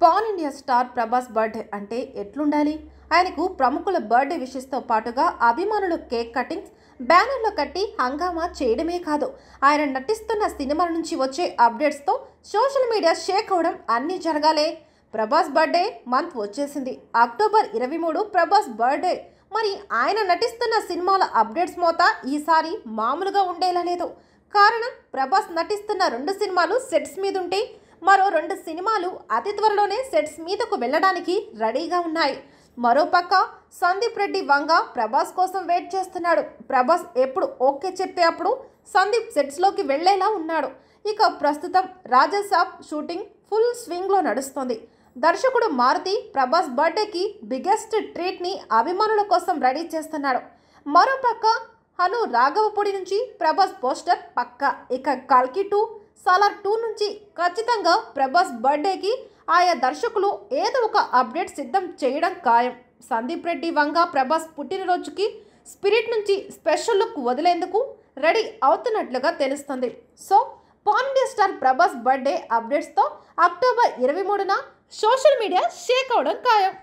Pan India star Prabhas birthday అంటే ఎట్లుండాలి? ఆయనకు ప్రముఖుల బర్త్డే విషెస్తో పాటుగా అభిమానులు కేక్ కటింగ్స్, బ్యానర్లు కట్టి హంగామా చేయడమే కాదు, ఆయన నటిస్తున్న సినిమాల నుంచి వచ్చే అప్డేట్స్తో సోషల్ మీడియా షేక్ అవడం అన్నీ జరగాలే. ప్రభాస్ బర్త్డే మంత్ వచ్చేసింది. October 23 Prabhas birthday. మరి ఆయన నటిస్తున్న సినిమాల అప్డేట్స్ మోత ఈసారి మామూలుగా ఉండేలా లేదు. కారణం, ప్రభాస్ నటిస్తున్న 2 సినిమాలు సెట్స్ మీదుంటే మరో 2 సినిమాలు అతి త్వరలోనే సెట్స్ మీదకు వెళ్ళడానికి రెడీగా ఉన్నాయి. మరోపక్క సందీప్ రెడ్డి వంగ ప్రభాస్ కోసం వెయిట్ చేస్తున్నాడు. ప్రభాస్ ఎప్పుడు ఓకే చెప్తే అప్పుడు సందీప్ సెట్స్లోకి వెళ్లేలా ఉన్నాడు. ఇక ప్రస్తుతం రాజాసాబ్ షూటింగ్ ఫుల్ స్వింగ్లో నడుస్తోంది. దర్శకుడు మారుతి ప్రభాస్ బర్త్డేకి బిగ్గెస్ట్ ట్రీట్ని అభిమానుల కోసం రెడీ చేస్తున్నాడు. మరోపక్క హను రాఘవపూడి నుంచి ప్రభాస్ పోస్టర్ పక్కా. ఇక కల్కి 2, సాలార్ 2 నుంచి ఖచ్చితంగా ప్రభాస్ బర్త్డేకి ఆయా దర్శకులు ఏదో ఒక అప్డేట్ సిద్ధం చేయడం ఖాయం. సందీప్ రెడ్డి వంగ ప్రభాస్ పుట్టినరోజుకి స్పిరిట్ నుంచి స్పెషల్ లుక్ వదిలేందుకు రెడీ అవుతున్నట్లుగా తెలుస్తుంది. So pan India star Prabhas birthday అప్డేట్స్తో అక్టోబర్ 23న సోషల్ మీడియా షేక్ అవడం ఖాయం.